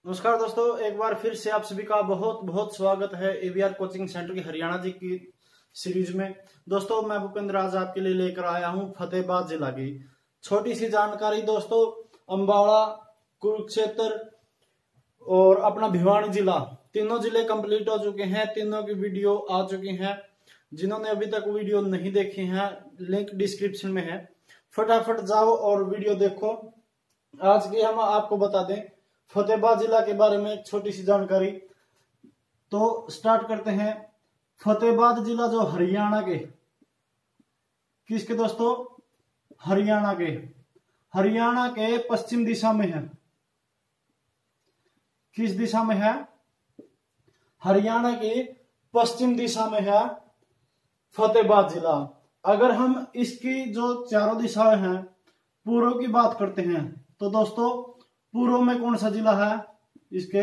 नमस्कार दोस्तों, एक बार फिर से आप सभी का बहुत बहुत स्वागत है एवीआर कोचिंग सेंटर की हरियाणा जी की सीरीज में। दोस्तों, मैं भूपेंद्र आज आपके लिए लेकर आया हूं फतेहाबाद जिला की छोटी सी जानकारी। दोस्तों, अंबाला, कुरुक्षेत्र और अपना भिवानी जिला, तीनों जिले कंप्लीट हो चुके हैं। तीनों की वीडियो आ चुकी हैं। जिन्होंने अभी तक वीडियो नहीं देखी है, लिंक डिस्क्रिप्शन में है, फटाफट जाओ और वीडियो देखो। आज की हम आपको बता दें फतेहाबाद जिला के बारे में एक छोटी सी जानकारी। तो स्टार्ट करते हैं। फतेहाबाद जिला जो हरियाणा के, किसके दोस्तों? हरियाणा के पश्चिम दिशा में है। किस दिशा में है? हरियाणा की पश्चिम दिशा में है फतेहाबाद जिला। अगर हम इसकी जो चारों दिशाएं हैं, पूर्व की बात करते हैं, तो दोस्तों पूर्व में कौन सा जिला है? इसके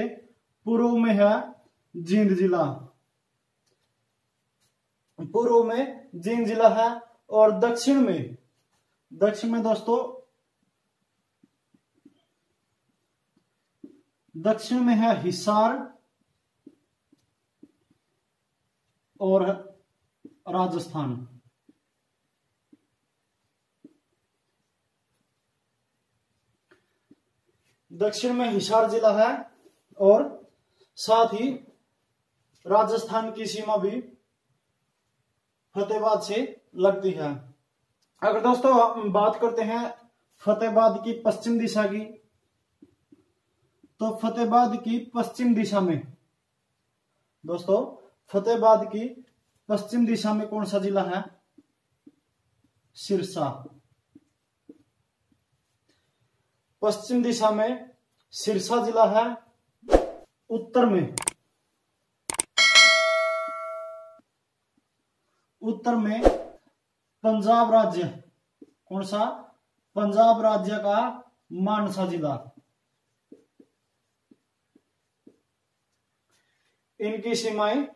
पूर्व में है जींद जिला। पूर्व में जींद जिला है। और दक्षिण में दोस्तों, दक्षिण में है हिसार और राजस्थान। दक्षिण में हिसार जिला है और साथ ही राजस्थान की सीमा भी फतेहाबाद से लगती है। अगर दोस्तों हम बात करते हैं फतेहाबाद की पश्चिम दिशा की, तो फतेहाबाद की पश्चिम दिशा में दोस्तों, फतेहाबाद की पश्चिम दिशा में कौन सा जिला है? सिरसा। पश्चिम दिशा में सिरसा जिला है। उत्तर में पंजाब राज्य, कौन सा? पंजाब राज्य का मानसा जिला। इनकी सीमाएं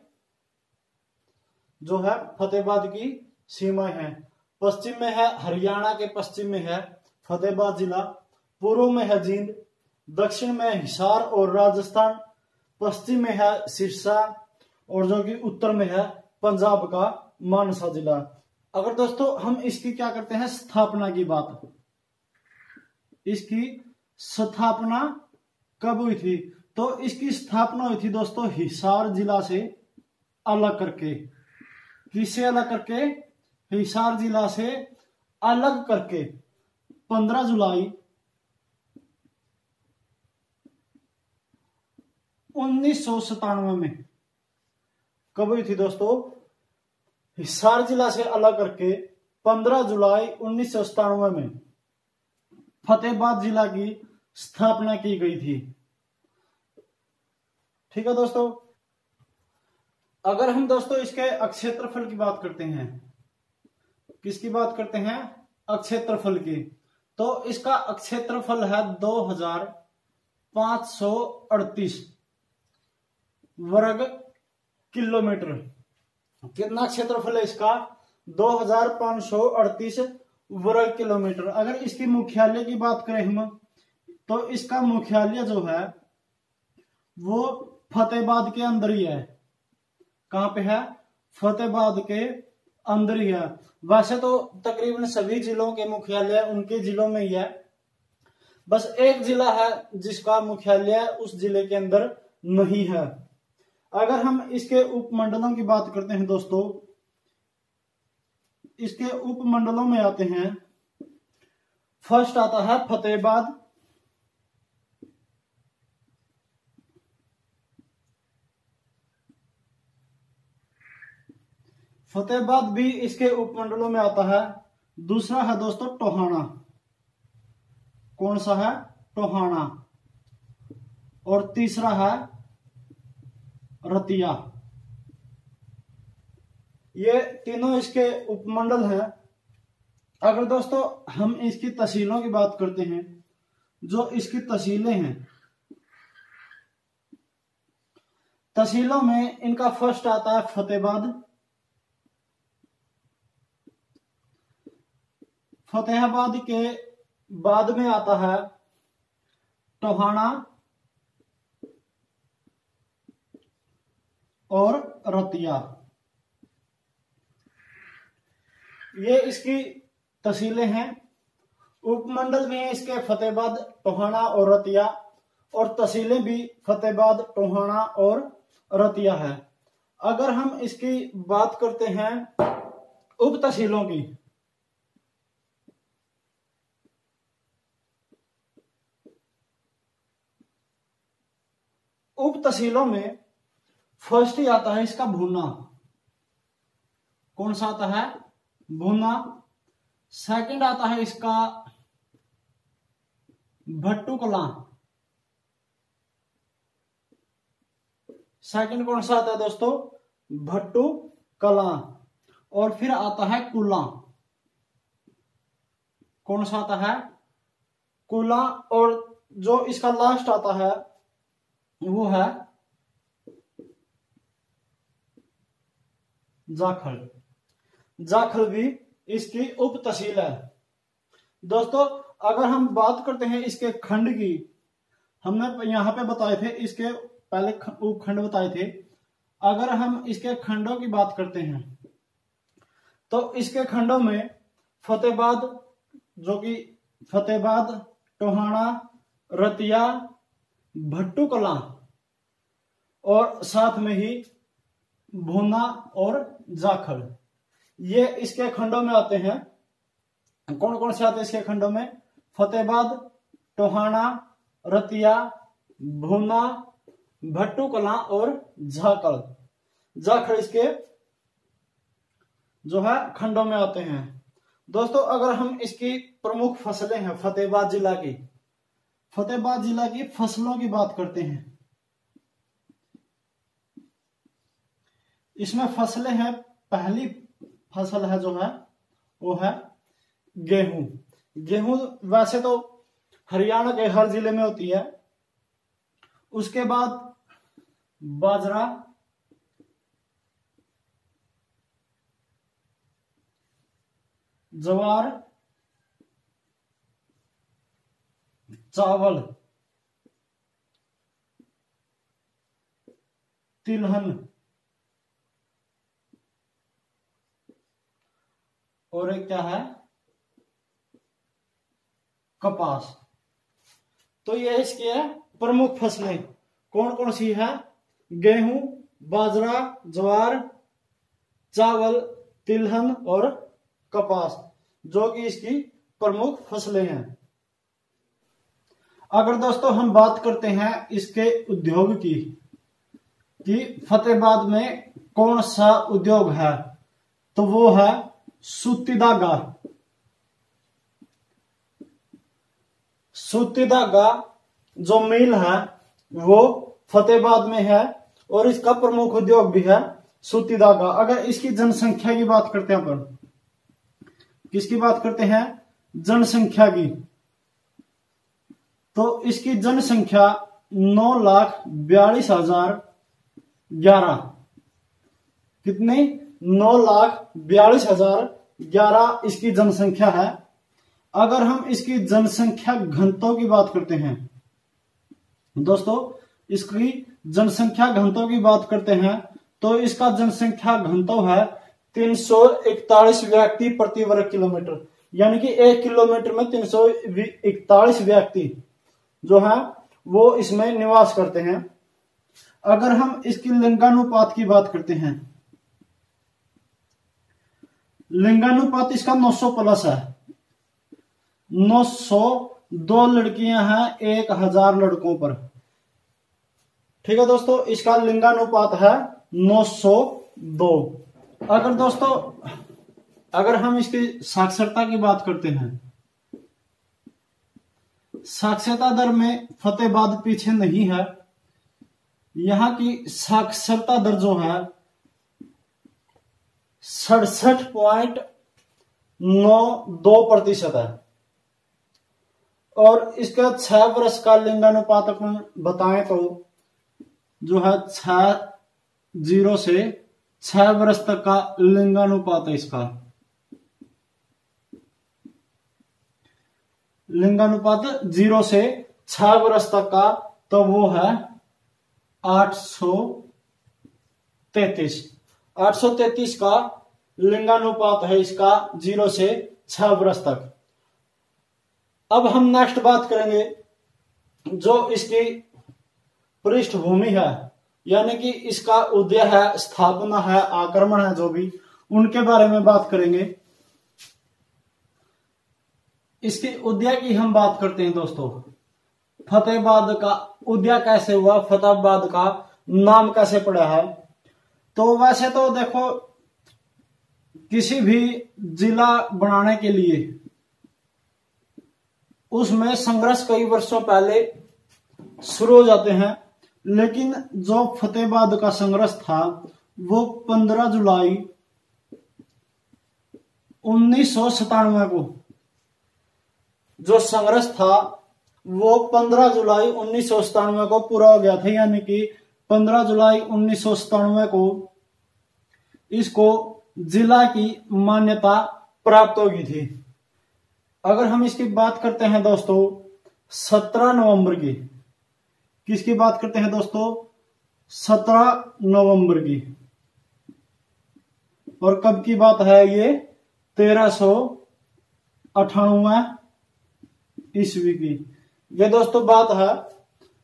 जो है फतेहाबाद की सीमाएं हैं। पश्चिम में है, हरियाणा के पश्चिम में है फतेहाबाद जिला। पूर्व में है जींद, दक्षिण में हिसार और राजस्थान, पश्चिम में है सिरसा और जो कि उत्तर में है पंजाब का मानसा जिला। अगर दोस्तों हम इसकी क्या करते हैं, स्थापना की बात, इसकी स्थापना कब हुई थी? तो इसकी स्थापना हुई थी दोस्तों हिसार जिला से अलग करके। किससे अलग करके? हिसार जिला से अलग करके 15 जुलाई 1997 में। कब हुई थी दोस्तों? हिसार जिला से अलग करके 15 जुलाई 1997 में फतेहाबाद जिला की स्थापना की गई थी। ठीक है दोस्तों। अगर हम दोस्तों इसके अक्षेत्रफल की बात करते हैं, किसकी बात करते हैं? अक्षेत्रफल की। तो इसका अक्षेत्रफल है 2538 वर्ग किलोमीटर। कितना क्षेत्रफल है इसका? 2538 वर्ग किलोमीटर। अगर इसकी मुख्यालय की बात करें हम, तो इसका मुख्यालय जो है वो फतेहाबाद के अंदर ही है। कहां पे है? फतेहाबाद के अंदर ही है। वैसे तो तकरीबन सभी जिलों के मुख्यालय उनके जिलों में ही है। बस एक जिला है जिसका मुख्यालय उस जिले के अंदर नहीं है। अगर हम इसके उपमंडलों की बात करते हैं दोस्तों, इसके उपमंडलों में आते हैं। फर्स्ट आता है फतेहाबाद, फतेहाबाद भी इसके उपमंडलों में आता है। दूसरा है दोस्तों टोहाना। कौन सा है? टोहाना। और तीसरा है रतिया। ये तीनों इसके उपमंडल हैं। अगर दोस्तों हम इसकी तहसीलों की बात करते हैं, जो इसकी तहसीलें हैं, तहसीलों में इनका फर्स्ट आता है फतेहाबाद। फतेहाबाद के बाद में आता है टोहाना, और रतिया। ये इसकी तहसीलें हैं। उपमंडल भी है इसके फतेहाबाद, टोहाना और रतिया, और तहसीलें भी फतेहाबाद, टोहाना और रतिया है। अगर हम इसकी बात करते हैं उप तहसीलों की, उप तहसीलों में फर्स्ट ही आता है इसका भूना। कौन सा आता है? भूना। सेकंड आता है इसका भट्टुकला। सेकंड कौन सा आता है दोस्तों? भट्टुकला। और फिर आता है कुला। कौन सा आता है? कुला। और जो इसका लास्ट आता है वो है जाखल। जाखल भी इसकी उप तहसील है। दोस्तों अगर हम बात करते हैं इसके खंड की, हमने यहां पे बताए थे, इसके पहले उपखंड बताए थे। अगर हम इसके खंडों की बात करते हैं तो इसके खंडों में फतेहाबाद, जो कि फतेहाबाद, टोहाना, रतिया, भट्टुकला और साथ में ही भूना और जाखल, ये इसके खंडों में आते हैं। कौन कौन से आते हैं इसके खंडों में? फतेहाबाद, टोहाना, रतिया, भूना, भट्टुकला और जाखल। जाखल इसके जो है खंडों में आते हैं। दोस्तों अगर हम इसकी प्रमुख फसलें हैं फतेहाबाद जिला की, फतेहाबाद जिला की फसलों की बात करते हैं। इसमें फसलें हैं, पहली फसल है जो है वो है गेहूं। गेहूं वैसे तो हरियाणा के हर जिले में होती है। उसके बाद बाजरा, ज्वार, चावल, तिलहन और एक क्या है? कपास। तो ये इसकी है प्रमुख फसलें। कौन कौन सी है? गेहूं, बाजरा, ज्वार, चावल, तिलहन और कपास, जो कि इसकी प्रमुख फसलें हैं। अगर दोस्तों हम बात करते हैं इसके उद्योग की, कि फतेहाबाद में कौन सा उद्योग है, तो वो है सूती धागा। सूती धागा जो मिल है वो फतेहाबाद में है और इसका प्रमुख उद्योग भी है सूती धागा। अगर इसकी जनसंख्या की बात करते हैं अपन, किसकी बात करते हैं? जनसंख्या की। तो इसकी जनसंख्या 9,42,011। कितनी? 9,42,011 इसकी जनसंख्या है। अगर हम इसकी जनसंख्या घनत्व की बात करते हैं दोस्तों, इसकी जनसंख्या घनत्व की बात करते हैं तो इसका जनसंख्या घनत्व है 341 व्यक्ति प्रति वर्ग किलोमीटर। यानी कि 1 किलोमीटर में 341 व्यक्ति जो है वो इसमें निवास करते हैं। अगर हम इसकी लिंगानुपात की बात करते हैं, लिंगानुपात इसका 900 प्लस है। 902 लड़कियां हैं 1000 लड़कों पर। ठीक है दोस्तों, इसका लिंगानुपात है 902। अगर दोस्तों अगर हम इसकी साक्षरता की बात करते हैं, साक्षरता दर में फतेहाबाद पीछे नहीं है। यहां की साक्षरता दर जो है 67.92% है। और इसका 6 वर्ष का लिंगानुपात अपन बताएं तो जो है 0 से 6 वर्ष तक का लिंगानुपात है। इसका लिंगानुपात 0 से 6 वर्ष तक का, तो वो है 800 833। 833 का लिंगानुपात है इसका 0 से 6 वर्ष तक। अब हम नेक्स्ट बात करेंगे जो इसकी पृष्ठभूमि है, यानी कि इसका उदय है, स्थापना है, आक्रमण है, जो भी उनके बारे में बात करेंगे। इसकी उदय की हम बात करते हैं दोस्तों। फतेहाबाद का उदय कैसे हुआ, फतेहाबाद का नाम कैसे पड़ा है। तो वैसे तो देखो, किसी भी जिला बनाने के लिए उसमें संघर्ष कई वर्षों पहले शुरू हो जाते हैं, लेकिन जो फतेहाबाद का संघर्ष था वो 15 जुलाई 1997 को जो संघर्ष था वो 15 जुलाई 1997 को पूरा हो गया था। यानी कि 15 जुलाई 1997 को इसको जिला की मान्यता प्राप्त होगी थी। अगर हम इसकी बात करते हैं दोस्तों 17 नवंबर की, किसकी बात करते हैं दोस्तों, 17 नवंबर की, और कब की बात है ये, 1398 ईस्वी की। ये दोस्तों बात है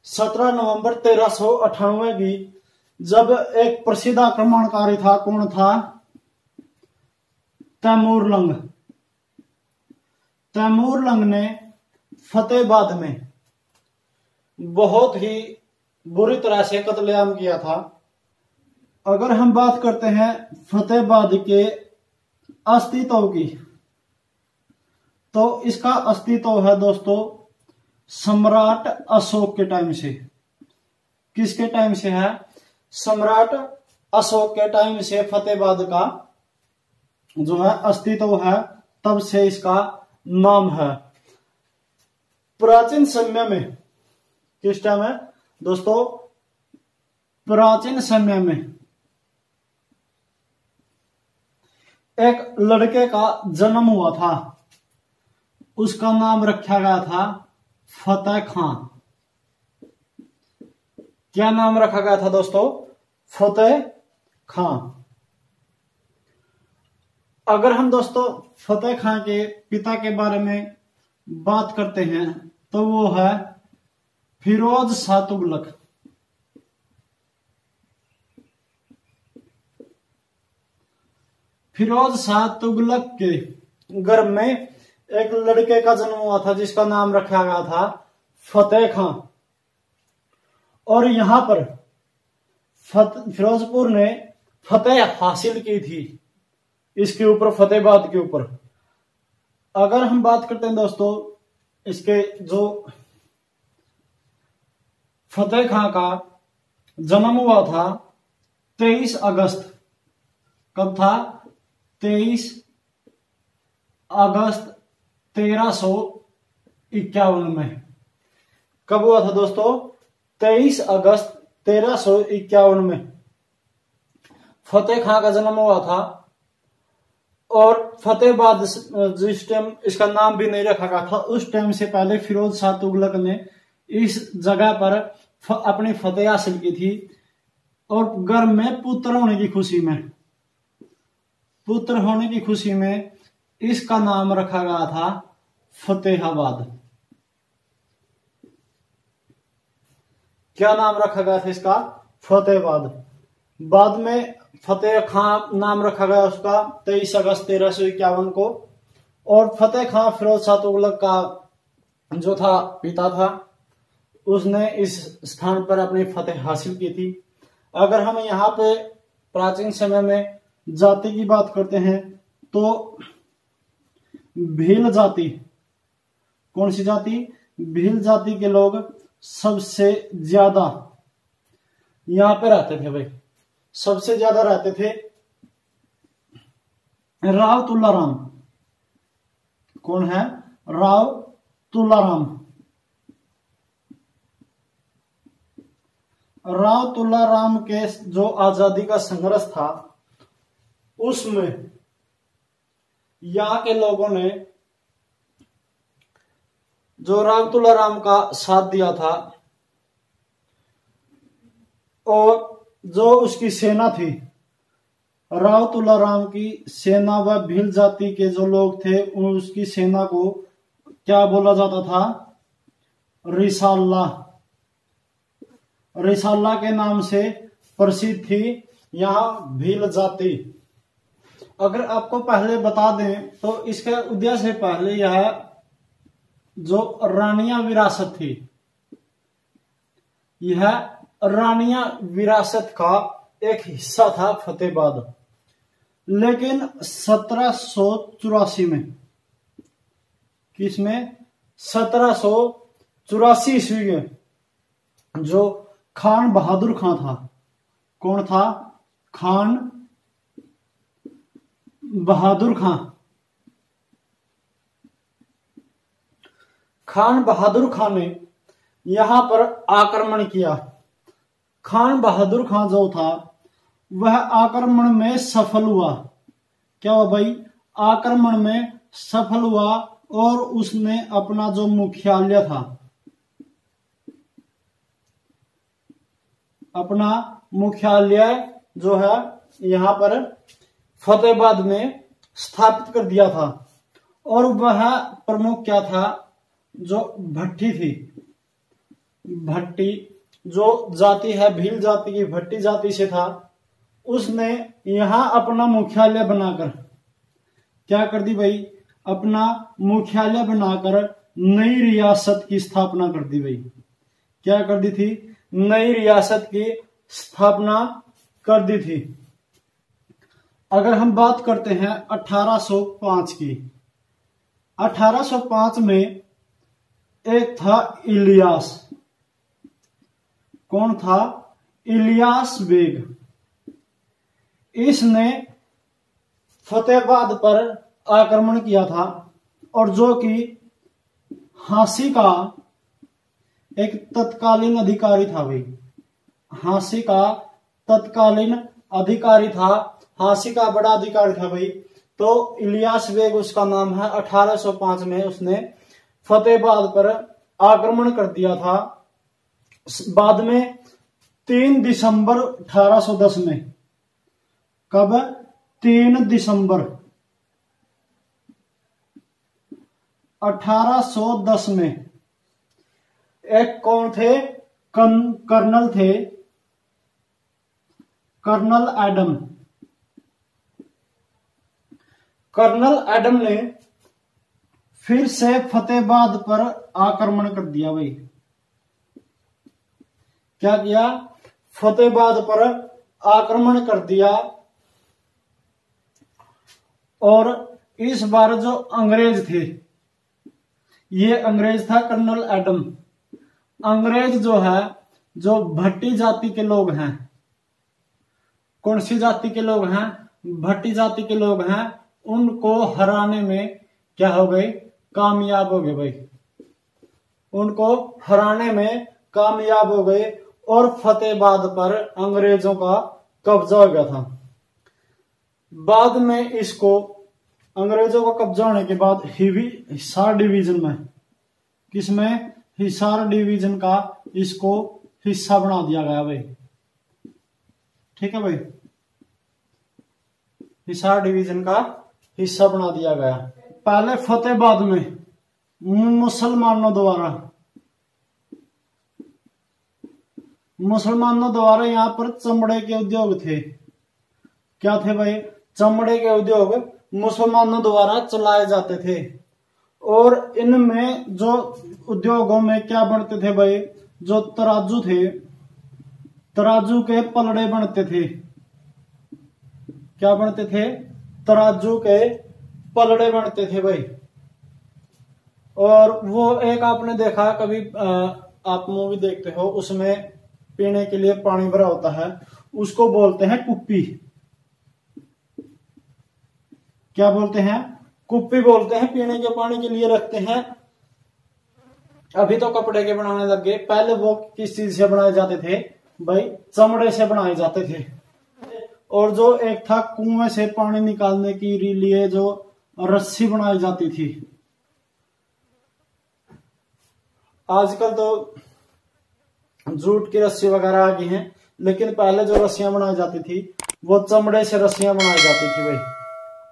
17 नवंबर 1398 की, जब एक प्रसिद्ध आक्रमणकारी था। कौन था? तैमूरलंग। तैमूरलंग ने फतेहाबाद में बहुत ही बुरी तरह से कत्लेआम किया था। अगर हम बात करते हैं फतेहाबाद के अस्तित्व की, तो इसका अस्तित्व है दोस्तों सम्राट अशोक के टाइम से। किसके टाइम से है? सम्राट अशोक के टाइम से फतेहाबाद का जो है अस्तित्व है, तब से इसका नाम है। प्राचीन समय में, किस टाइम है दोस्तों? प्राचीन समय में एक लड़के का जन्म हुआ था, उसका नाम रखा गया था फतेह खां। क्या नाम रखा गया था दोस्तों? फतेह खां। अगर हम दोस्तों फतेह खां के पिता के बारे में बात करते हैं तो वो है फिरोज शाह तुगलक। फिरोज शाह तुगलक के गर्भ में एक लड़के का जन्म हुआ था जिसका नाम रखा गया था फतेह खां। और यहां पर फिरोजपुर ने फतेह हासिल की थी इसके ऊपर, फतेहाबाद के ऊपर। अगर हम बात करते हैं दोस्तों इसके जो फतेह खां का जन्म हुआ था 23 अगस्त, कब था? 23 अगस्त 1351 में। कब हुआ था दोस्तों? 23 अगस्त 1351 में फतेह खां का जन्म हुआ था। और फतेहाबाद जिस टाइम इसका नाम भी नहीं रखा गया था, उस टाइम से पहले फिरोज शाह तुगलक ने इस जगह पर अपनी फतेह हासिल की थी। और गर्भ में पुत्र होने की खुशी में, पुत्र होने की खुशी में इसका नाम रखा गया था फतेहाबाद। क्या नाम रखा गया था इसका? फतेहाबाद। बाद में फतेह खां नाम रखा गया उसका 23 अगस्त 1351 को। और फतेह खां फिरोज शाह तुगलक का जो था पिता था, उसने इस स्थान पर अपनी फतेह हासिल की थी। अगर हम यहाँ पे प्राचीन समय में जाति की बात करते हैं तो भील जाति, कौन सी जाति? भील जाति के लोग सबसे ज्यादा यहां पे रहते थे भाई, सबसे ज्यादा रहते थे। राव तुलाराम, कौन है? राव तुलाराम। राव तुलाराम के जो आजादी का संघर्ष था उसमें यहाँ के लोगों ने जो राव तुलाराम का साथ दिया था, और जो उसकी सेना थी, राव तुलाराम की सेना व भील जाति के जो लोग थे उसकी सेना को क्या बोला जाता था? रिसाला। रिसाला के नाम से प्रसिद्ध थी यहाँ भील जाति। अगर आपको पहले बता दें तो इसके उदय से पहले यह जो रानिया विरासत थी, यह रानिया विरासत का एक हिस्सा था फतेहाबाद। लेकिन 1784 में, किसमें? 1784 ईस्वी में जो खान बहादुर खां था, कौन था? खान बहादुर खां। खान बहादुर खां ने यहां पर आक्रमण किया। खान बहादुर खां जो था वह आक्रमण में सफल हुआ। क्या हुआ भाई? आक्रमण में सफल हुआ और उसने अपना जो मुख्यालय था, अपना मुख्यालय जो है यहां पर फतेहाबाद में स्थापित कर दिया था। और वह प्रमुख क्या था? जो भट्टी थी, भट्टी जो जाति है भील जाति की, भट्टी जाति से था, उसने यहां अपना मुख्यालय बनाकर क्या कर दी भाई? अपना मुख्यालय बनाकर नई रियासत की स्थापना कर दी भाई। क्या कर दी थी? नई रियासत की स्थापना कर दी थी। अगर हम बात करते हैं 1805 की, 1805 में एक था इलियास। कौन था? इलियास बेग। इसने फतेहाबाद पर आक्रमण किया था और जो कि झांसी का एक तत्कालीन अधिकारी था भाई। झांसी का तत्कालीन अधिकारी था, झांसी का बड़ा अधिकारी था भाई। तो इलियास बेग उसका नाम है। 1805 में उसने फतेहाबाद पर आक्रमण कर दिया था। बाद में 3 दिसंबर 1810 में, कब? 3 दिसंबर 1810 में एक कौन थे? कर्नल थे, कर्नल एडम। कर्नल एडम ने फिर से फतेहाबाद पर आक्रमण कर दिया भाई। क्या किया? फतेहाबाद पर आक्रमण कर दिया। और इस बार जो अंग्रेज थे, ये अंग्रेज था कर्नल एडम। अंग्रेज जो है, जो भट्टी जाति के लोग हैं, कौन सी जाति के लोग हैं? भट्टी जाति के लोग हैं, उनको हराने में क्या हो गए? कामयाब हो गए भाई। उनको हराने में कामयाब हो गए और फतेहाबाद पर अंग्रेजों का कब्जा हो गया था। बाद में इसको, अंग्रेजों का कब्जा होने के बाद हिसार डिवीजन में, किसमें? हिसार डिवीजन का इसको हिस्सा बना दिया गया भाई। ठीक है भाई, हिसार डिवीजन का हिस्सा बना दिया गया। पहले फतेहाबाद में मुसलमानों द्वारा यहाँ पर चमड़े के उद्योग थे। क्या थे भाई? चमड़े के उद्योग मुसलमानों द्वारा चलाए जाते थे। और इनमें जो उद्योगों में क्या बनते थे भाई? जो तराजू थे, तराजू के पलड़े बनते थे। क्या बनते थे? तराजू के पलड़े बनते थे भाई। और वो एक आपने देखा कभी, आप मूवी देखते हो, उसमें पीने के लिए पानी भरा होता है, उसको बोलते हैं कुप्पी। क्या बोलते हैं? कुप्पी बोलते हैं। पीने के पानी के लिए रखते हैं। अभी तो कपड़े के बनाने लग गए, पहले वो किस चीज से बनाए जाते थे भाई? चमड़े से बनाए जाते थे। और जो एक था कुएं से पानी निकालने के लिए जो रस्सी बनाई जाती थी। आजकल तो जूट की रस्सी वगैरह आ गई हैं, लेकिन पहले जो रस्सियां बनाई जाती थी वो चमड़े से रस्सियां बनाई जाती थी भाई।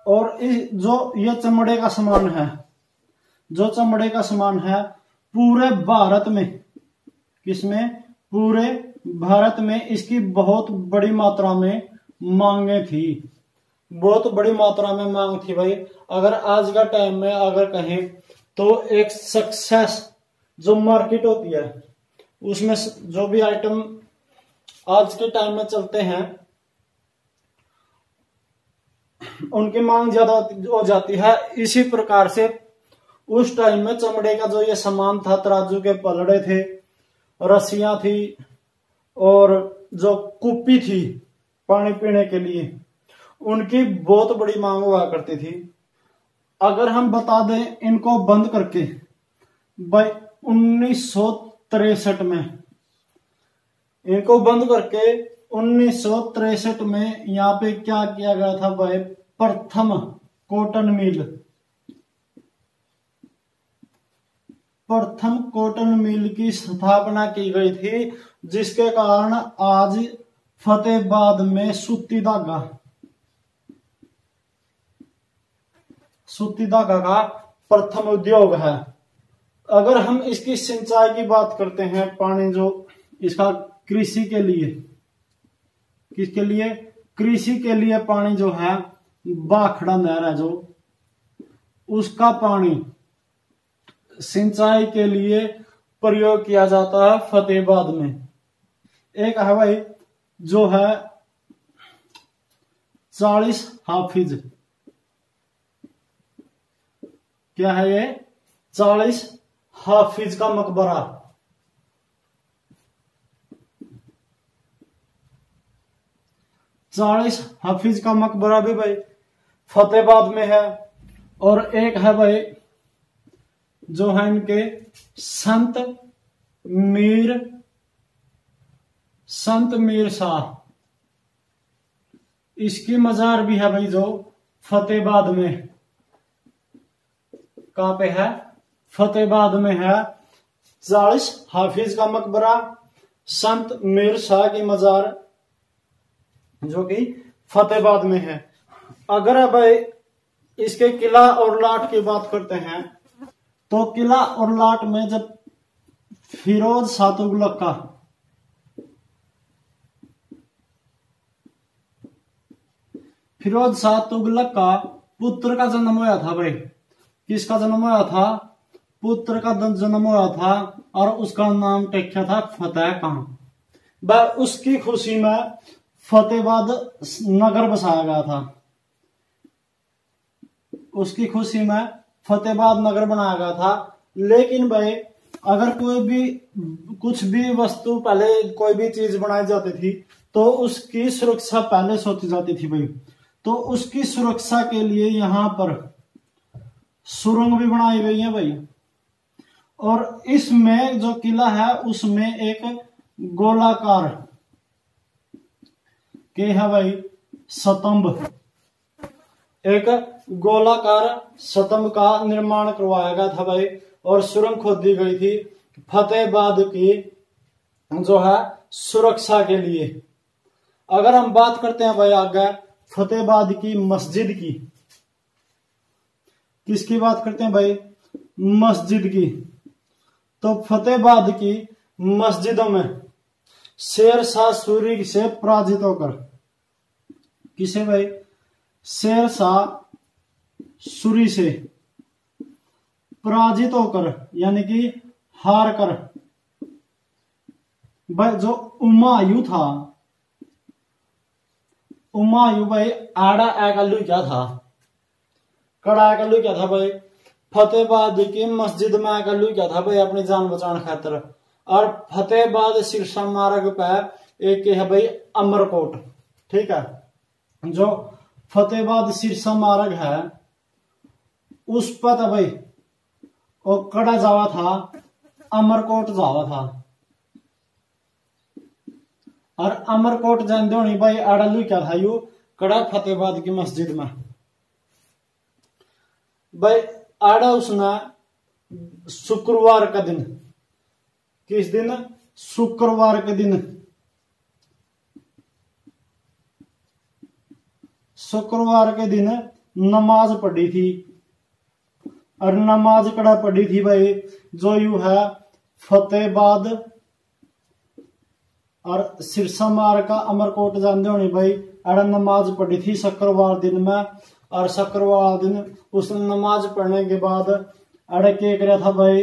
और जो ये चमड़े का सामान है, जो चमड़े का सामान है पूरे भारत में, किसमें, पूरे भारत में इसकी बहुत बड़ी मात्रा में मांगे थी, बहुत बड़ी मात्रा में मांग थी भाई। अगर आज का टाइम में अगर कहें तो एक सक्सेस जो मार्केट होती है उसमें जो भी आइटम आज के टाइम में चलते हैं उनकी मांग ज्यादा हो जाती है। इसी प्रकार से उस टाइम में चमड़े का जो ये सामान था, तराजू के पलड़े थे, रस्सियां थी और जो कुप्पी थी पानी पीने के लिए, उनकी बहुत बड़ी मांग हुआ करती थी। अगर हम बता दें इनको बंद करके भाई 1963 में, इनको बंद करके 1963 में यहाँ पे क्या किया गया था भाई, प्रथम कॉटन मिल, प्रथम कॉटन मिल की स्थापना की गई थी, जिसके कारण आज फतेहाबाद में सूती धागा का प्रथम उद्योग है। अगर हम इसकी सिंचाई की बात करते हैं, पानी जो इसका कृषि के लिए, किसके लिए, कृषि के लिए पानी जो है भाखड़ा नहर है जो, उसका पानी सिंचाई के लिए प्रयोग किया जाता है फतेहाबाद में। एक है भाई जो है 40 हाफिज, क्या है ये, 40 हाफिज का मकबरा। 40 हाफिज का मकबरा भी भाई फतेहाबाद में है। और एक है भाई जो है इनके संत मीर शाह, इसकी मजार भी है भाई जो फतेहाबाद में, कहां पे है, फतेहाबाद में है। 40 हाफिज का मकबरा, संत मीर शाह की मजार जो कि फतेहाबाद में है। अगर भाई इसके किला और लाट की बात करते हैं तो किला और लाट में जब फिरोज शाह तुगलक का पुत्र का जन्म हुआ था भाई, किसका जन्म हुआ था, पुत्र का जन्म हुआ था और उसका नाम टेक्या था फतेह खां। उसकी खुशी में फतेहाबाद नगर बसाया गया था, उसकी खुशी में फतेहाबाद नगर बनाया गया था। लेकिन भाई अगर कोई भी कुछ भी वस्तु, पहले कोई भी चीज बनाई जाती थी तो उसकी सुरक्षा पहले सोची जाती थी भाई। तो उसकी सुरक्षा के लिए यहाँ पर सुरंग भी बनाई गई है भाई। और इसमें जो किला है उसमें एक गोलाकार के है भाई स्तंभ, एक गोलाकार स्तंभ का निर्माण करवाया गया था भाई। और सुरंग खोदी गई थी फतेहाबाद की जो है सुरक्षा के लिए। अगर हम बात करते हैं भाई आगे फतेहाबाद की मस्जिद की, किसकी बात करते हैं भाई, मस्जिद की, तो फतेहाबाद की मस्जिदों में शेर शाह सूरी से पराजित होकर, किसे भाई, शेर शाह सूरी से पराजित होकर यानी कि हार कर भाई जो हुमायूं था, हुमायूं भाई आड़ा एकल्लू क्या था, कड़ा एकल्लू क्या था भाई, फतेहाबाद की मस्जिद में एकल्लू क्या था भाई अपनी जान बचाने खातिर। और फतेहाबाद सिरसा मार्ग पे एक है भाई अमरकोट, ठीक है, जो फतेहाबाद सिरसा मार्ग है उस पर था भाई और कड़ा जावा था, अमरकोट जावा था। और अमरकोट जानते होनी भाई आड़लू क्या था, यू कड़ा फतेहाबाद की मस्जिद में भाई आड़ा उसने शुक्रवार का दिन, किस दिन, शुक्रवार के दिन शुक्रवार के दिन नमाज पढ़ी थी। और नमाज कड़ा पढ़ी थी भाई जो यू है फतेहाबाद और सिरसा मार का अमरकोट जानते होने भाई। अड़ नमाज पढ़ी थी शुक्रवार दिन में। और शुक्रवार दिन उस नमाज पढ़ने के बाद अड़ क्या करा था भाई,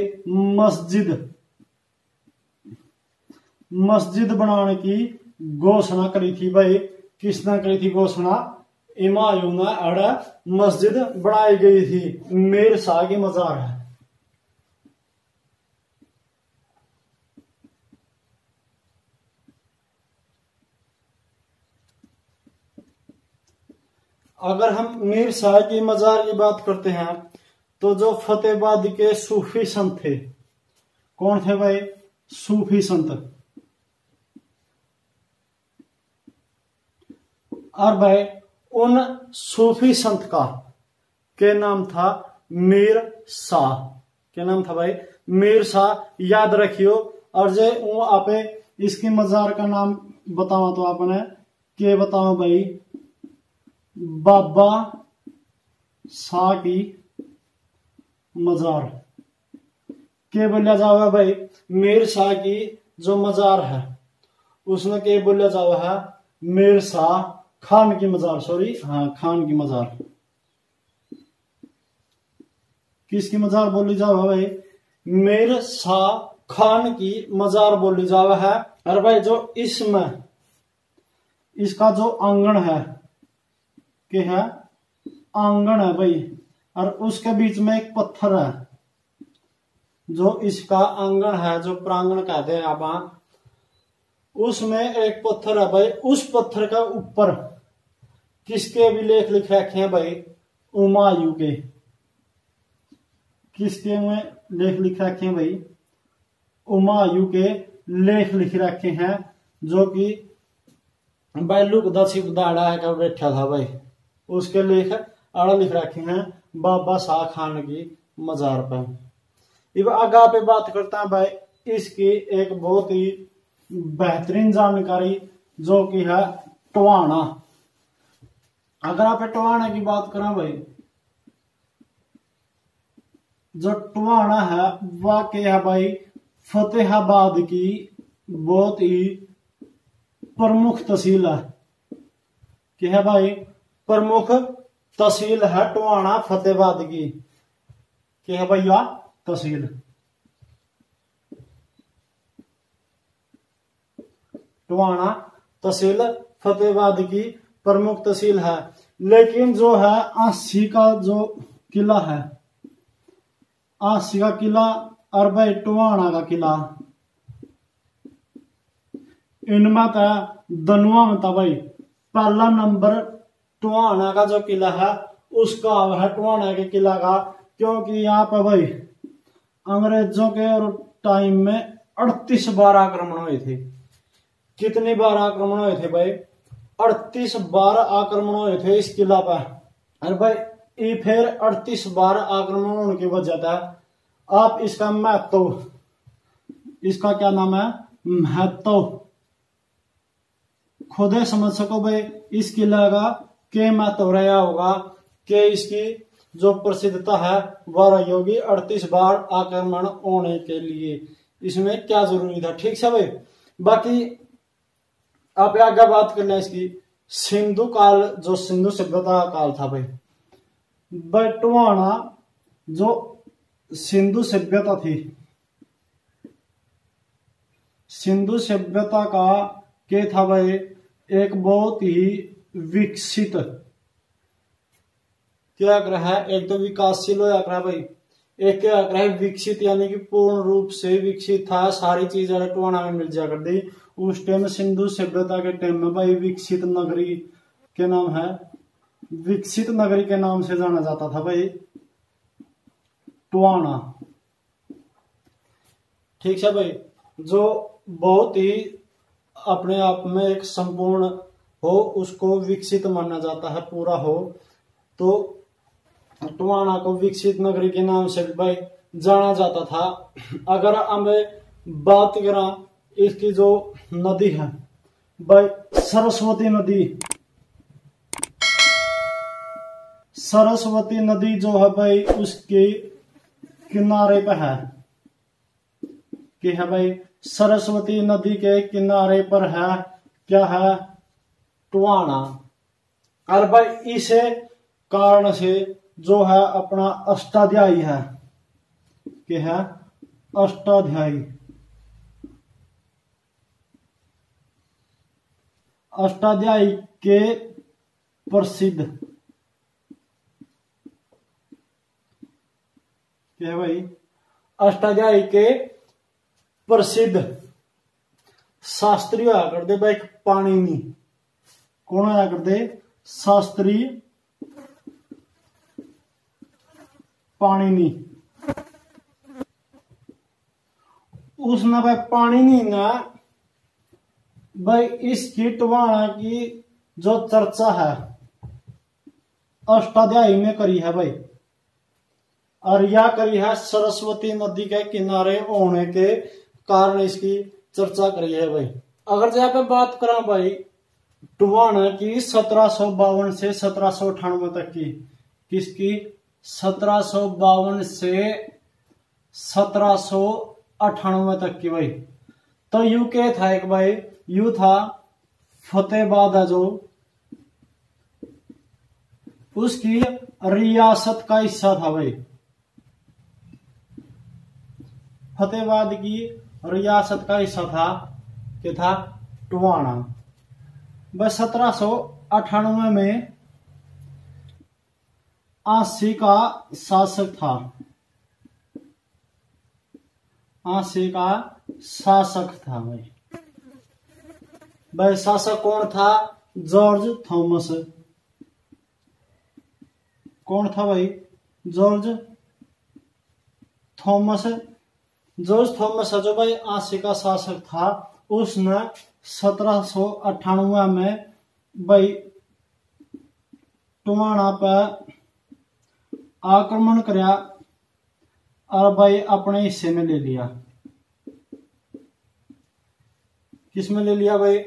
मस्जिद बनाने की घोषणा करी थी भाई। किसने करी थी घोषणा? हुमायूं ने। अड़ मस्जिद बनाई गई थी। मीर शाह की मजार है। अगर हम मीर शाह की मजार की बात करते हैं तो जो फतेहाबाद के सूफी संत थे, कौन थे भाई? सूफी संत। और भाई उन सूफी संत का क्या नाम था? मीर शाह। क्या नाम था भाई? मीर शाह। याद रखियो। और जे वो आपे इसकी मजार का नाम बतावा तो आपने क्या बताओ भाई? बाबा शाह की मजार। क्या बोलिया जावा भाई? मीर शाह की जो मजार है उसमें क्या बोलिया जावा है? मीर शाह खान की मजार। सॉरी, हाँ, खान की मजार। किसकी मजार बोली जावा भाई? मीर शाह खान की मजार बोली जावा है। और भाई जो इसमें इसका जो आंगन है, क्या है? आंगन है भाई। और उसके बीच में एक पत्थर है। जो इसका आंगन है, जो प्रांगण कहते हैं आप, उसमें एक पत्थर है भाई। उस पत्थर का ऊपर किसके भी लेख लिख रखे हैं भाई? हुमायूं के। किसके में लेख लिख रखे हैं भाई? हुमायूं के लेख लिख रखे हैं। जो कि भाई लुकदा छिपदा है का बैठा था भाई। उसके लेख आड़ा लिख रखे हैं बाबा शाह खान की मजार पर। अब आगा पे बात करता है भाई इसकी एक बहुत ही बेहतरीन जानकारी जो कि है टवाना। अगर आप टवाना की बात करें भाई, जो टवाना है वह क्या है भाई? फतेहाबाद की बहुत ही प्रमुख तहसील है। क्या है भाई? प्रमुख तहसील है टवाना फतेहाबाद की। क्या है भैया? तहसील। टवाना तहसील फतेहाबाद की प्रमुख तहसील है। लेकिन जो है आसी का जो किला है, आसी का किला और भाई टवाना का किला, इनमें था दनुआ में था भाई। पहला नंबर टवाना का जो किला है उसका है, टवाना के किला का। क्योंकि यहाँ पर भाई अंग्रेजों के और टाइम में 38 बार आक्रमण हुए थे। कितनी बार आक्रमण हुए थे भाई? 38 बार आक्रमण हुए थे इस किला पर। और भाई ये फिर 38 बार आक्रमण होने की वजह था आप इसका महत्व, इसका क्या नाम है? महत्व खुद ही समझ सको भाई। इस किला का क्या महत्व रहा होगा कि इसकी जो प्रसिद्धता है वह रही होगी 38 बार आक्रमण होने के लिए। इसमें क्या जरूरी था? ठीक है भाई। बाकी आप आगे बात करना इसकी सिंधु काल, जो सिंधु सभ्यता का काल था भाई। टवाना जो सिंधु सभ्यता थी, सिंधु सभ्यता का क्या था भाई? एक बहुत ही विकसित क्या ग्रह है? एक तो विकासशील हो ग्रह भाई, एक क्या ग्रह विकसित, यानी कि पूर्ण रूप से विकसित था। सारी चीजें टवाना में मिल जा कर दी। उस टाइम सिंधु सभ्यता के टाइम में भाई विकसित नगरी के नाम है, विकसित नगरी के नाम से जाना जाता था भाई टवाना। ठीक है भाई। जो बहुत ही अपने आप में एक संपूर्ण हो, उसको विकसित माना जाता है, पूरा हो। तो टवाना को विकसित नगरी के नाम से भाई जाना जाता था। अगर हमें बात करें इसकी जो नदी है भाई, सरस्वती नदी, सरस्वती नदी जो है भाई उसके किनारे पे है, कि है भाई सरस्वती नदी के किनारे पर है क्या है, टवाणा। और भाई इसे कारण से जो है अपना अष्टाध्यायी है, कि है अष्टाध्यायी। अष्टाध्यायी के प्रसिद्ध, क्या है भाई, अष्टाध्यायी के प्रसिद्ध शास्त्री होया करते भाई पाणिनि। कौन होया करते, शास्त्री पाणिनि। उसने भाई पाणिनि ने भाई इसकी टवाणा की जो चर्चा है अष्टाध्यायी में करी है भाई, और यह करी है सरस्वती नदी के किनारे होने के कारण इसकी चर्चा करी है भाई। अगर जहाँ पे बात करें भाई टवाणा की 1752 से 1798 तक की, किसकी, 1752 से 1798 तक की भाई। तो यू के था एक भाई, यू था फतेहाबाद है जो उसकी रियासत का हिस्सा था भाई। फतेहाबाद की रियासत का हिस्सा था, क्या था, टवाणा। बस 1798 में आसी का शासक था, आसी का शासक था भाई। भाई शासक कौन था, जॉर्ज थॉमस। कौन था भाई, जॉर्ज थॉमस। जॉर्ज थॉमस जो भाई आसी का शासक था, उसने 1798 में भाई टवाणा पर आक्रमण कराया और भाई अपने हिस्से में ले लिया। किस में ले लिया भाई,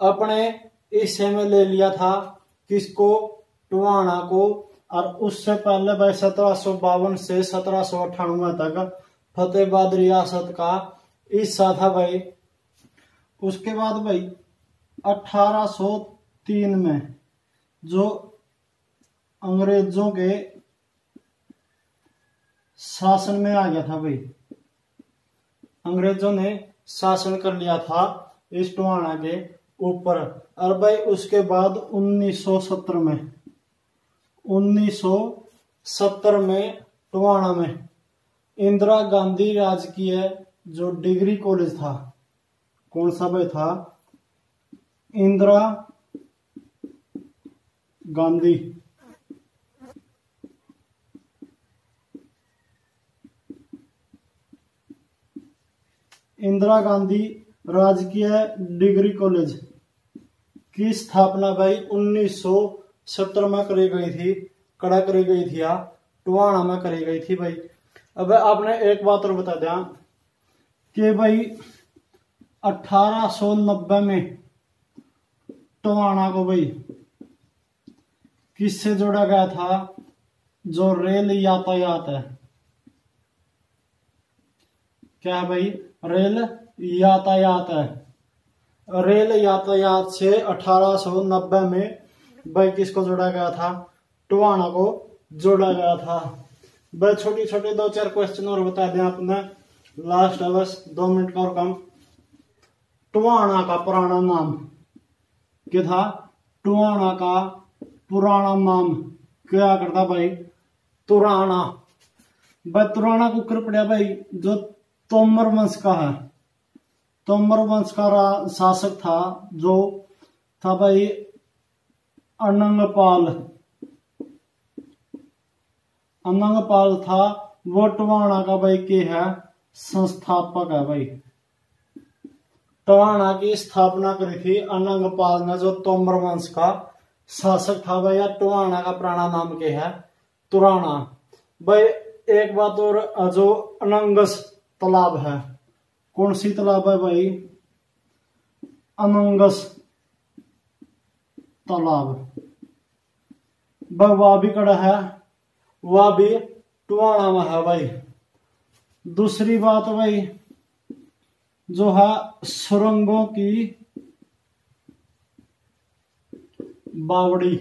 अपने हिस्से में ले लिया था, किसको, टवाणा को। और उससे पहले भाई 1752 से 1798 तक फतेहाबाद रियासत का हिस्सा था भाई। उसके बाद भाई 1803 में जो अंग्रेजों के शासन में आ गया था भाई, अंग्रेजों ने शासन कर लिया था इस टवाणा के ऊपर। और भाई उसके बाद 1970 में टवाणा में इंदिरा गांधी राजकीय जो डिग्री कॉलेज था, कौन सा भाई था, इंदिरा गांधी इंदिरा गांधी राजकीय डिग्री कॉलेज की स्थापना भाई 1970 में करी गई थी, करी गई थी, टवाणा में करी गई थी भाई। अब आपने एक बात और बता दिया कि भाई 1890 में टवाणा को भाई किससे जोड़ा गया था, जो रेल यातायात है, क्या है भाई, रेल यातायात है। रेल यातायात से 1890 में भाई किसको जोड़ा गया था, टवाणा को जोड़ा गया था भाई। छोटी छोटी 2-4 क्वेश्चन और बता दें आपने, लास्ट है बस 2 मिनट का और कम। टवाणा का पुराना नाम क्या था, टवाणा का पुराना नाम क्या करता भाई, तुराना। भाई तुराना को कर पड़ा भाई, जो तोमर वंश का है, तोमर वंश का शासक था, जो था भाई अनंगपाल। अनंगपाल था वो टवाणा का भाई के है संस्थापक है भाई। टवाणा की स्थापना करी थी अनंगपाल ने, जो तोमर वंश का शासक था भाई। या टवाणा का पुराना नाम क्या है, तुराना भाई। एक बात और, जो अनंगस तालाब है, कौन सी तालाब है भाई, अनंगस तालाब। भाई वह भी कड़ा है, वह भी टुवाना में है भाई। दूसरी बात भाई जो है सुरंगों की बावड़ी,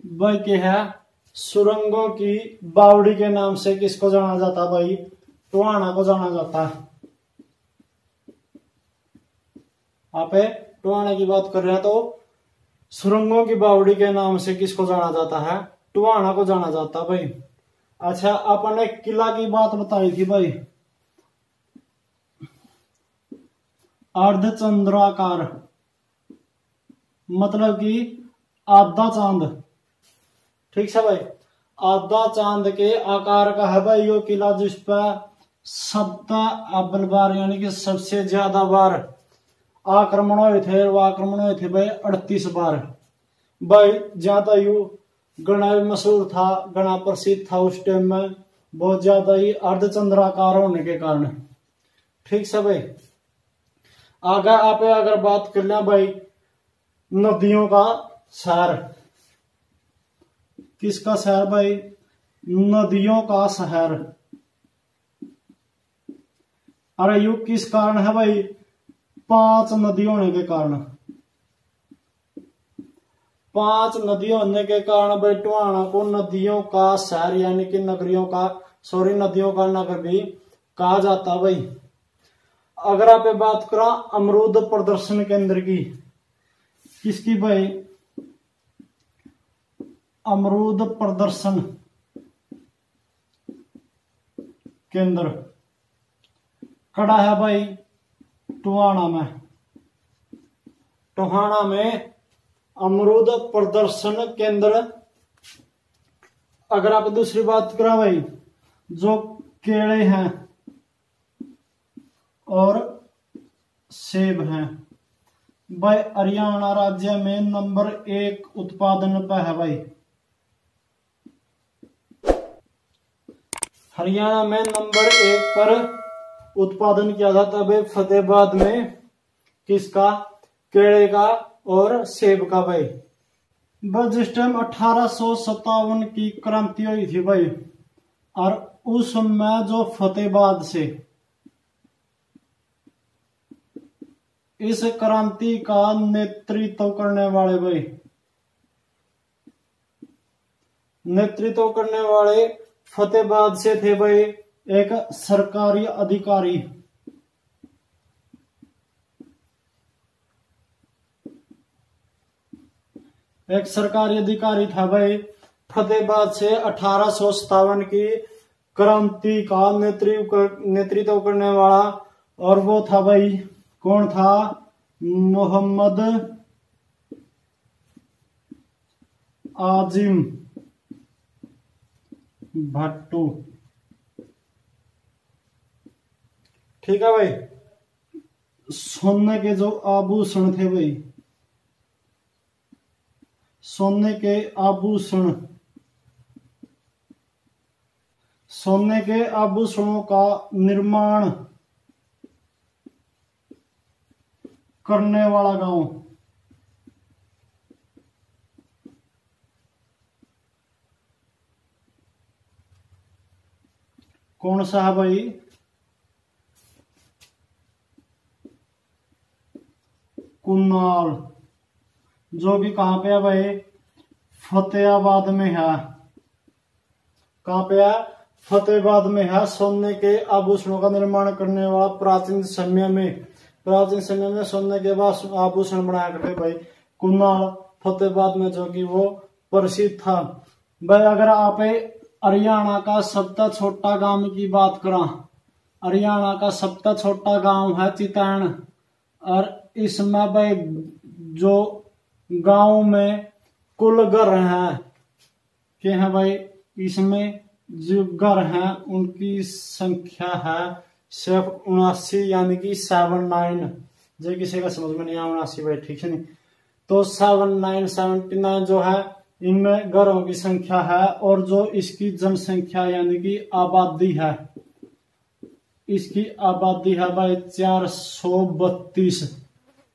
भाई क्या है, सुरंगों की बावड़ी के नाम से किसको जाना जाता भाई, टुहाना को जाना जाता है। आप टुहाना की बात कर रहे हैं तो सुरंगों की बावड़ी के नाम से किसको जाना जाता है, टुहाना को जाना जाता भाई। अच्छा अपन ने किला की बात बताई थी भाई, अर्धचंद्राकार मतलब कि आधा चांद, ठीक है भाई, आधा चांद के आकार का है भाई यो किला, जिस पर सबका अव्वल बार यानी कि सबसे ज्यादा बार आक्रमण हुए थे, वो आक्रमण हुए थे भाई 38 बार भाई। ज्यादा यू गणा मशहूर था, गणा प्रसिद्ध था उस टाइम में, बहुत ज्यादा ही अर्धचंद्राकार होने के कारण, ठीक है भाई। आगे आप अगर बात कर लें भाई नदियों का शहर, किसका शहर भाई, नदियों का शहर। अरे यू किस कारण है भाई, 5 नदी होने के कारण, 5 नदी होने के कारण भाई टुहाना को नदियों का शहर यानी कि नगरियों का नदियों का नगर भी कहा जाता भाई। अगर आप बात करा अमरूद प्रदर्शन केंद्र की, किसकी भाई, अमरूद प्रदर्शन केंद्र खड़ा है भाई टुहाना में। टुहाना में अमरूद प्रदर्शन केंद्र। अगर आप दूसरी बात करा भाई जो केले हैं और सेब हैं भाई, हरियाणा राज्य में नंबर 1 उत्पादन पे है भाई। हरियाणा में नंबर 1 पर उत्पादन किया जाता है भाई फतेहाबाद में, किसका, केले का और सेब का भाई। बस जिस टाइम 1857 की क्रांति हुई थी भाई, और उस समय जो फतेहाबाद से इस क्रांति का नेतृत्व करने वाले भाई, नेतृत्व करने वाले फतेहाबाद से थे भाई एक सरकारी अधिकारी, एक सरकारी अधिकारी था भाई फतेहाबाद से 1857 की क्रांति का नेतृत्व करने वाला, और वो था भाई कौन था, मोहम्मद आजिम भट्टू, ठीक है भाई। सोने के जो आभूषण थे भाई, सोने के आभूषण, सोने के आभूषणों का निर्माण करने वाला गांव, कौन सा है भाई, कुनाल, जो कि कहां पे है भाई, फतेहाबाद में है। कहां पे है, फतेहाबाद में है। सोने के आभूषणों का निर्माण करने वाला प्राचीन समय में सोने के आभूषण बनाया करते भाई कुनाल, फतेहाबाद में, जो कि वो प्रसिद्ध था भाई। अगर आप हरियाणा का सबसे छोटा गांव की बात करा, हरियाणा का सबसे छोटा गांव है चितैन, और इसमें भाई जो गांव में कुल घर हैं क्या है भाई, इसमें जो घर हैं उनकी संख्या है सिर्फ 79 यानी कि 79। जो किसी का समझ में नहीं आया 79 भाई, ठीक है नहीं, तो 79 जो है इनमें घरों की संख्या है, और जो इसकी जनसंख्या यानी कि आबादी है, इसकी आबादी है भाई 432।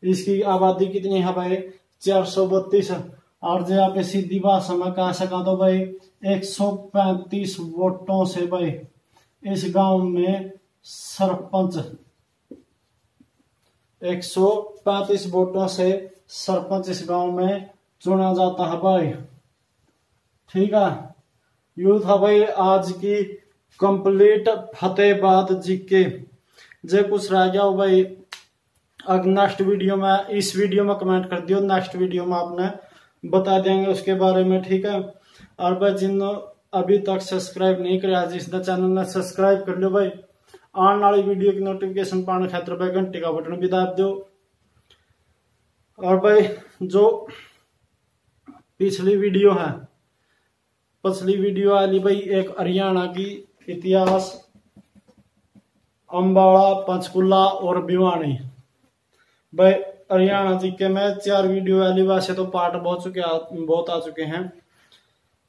इसकी आबादी कितनी है भाई, 432। और जो आप सीधी भाषा में कह सका तो भाई 135 वोटों से भाई इस गांव में सरपंच 135 वोटों से सरपंच इस गांव में चुना जाता है भाई। ठीक है, यू था भाई आज की कंप्लीट फतेहाबाद जीके। जे कुछ रह गया हो भाई अगर नेक्स्ट वीडियो में, इस वीडियो में कमेंट कर दियो, नेक्स्ट वीडियो में आपने बता देंगे उसके बारे में। ठीक है, और भाई जिन अभी तक सब्सक्राइब नहीं किया जिसने चैनल ने सब्सक्राइब कर लो भाई। आने वाली वीडियो की नोटिफिकेशन पाने खातिर भाई घंटी का बटन भी दाब दो। और भाई जो पिछली वीडियो है, पिछली वीडियो वाली भाई एक हरियाणा की इतिहास, अम्बाड़ा, पंचकुला और भिवानी भाई हरियाणा जी के में 4 वीडियो वाली वैसे तो पार्ट बहुत आ चुके हैं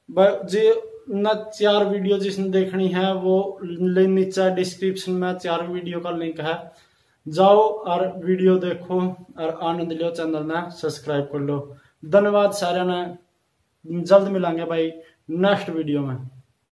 भाई जी। न 4 वीडियो जिसने देखनी है वो नीचे डिस्क्रिप्शन में 4 वीडियो का लिंक है, जाओ और वीडियो देखो और आनंद लो, चैनल ने सब्सक्राइब कर लो। धन्यवाद सारे ने, जल्द मिलेंगे भाई नेक्स्ट वीडियो में।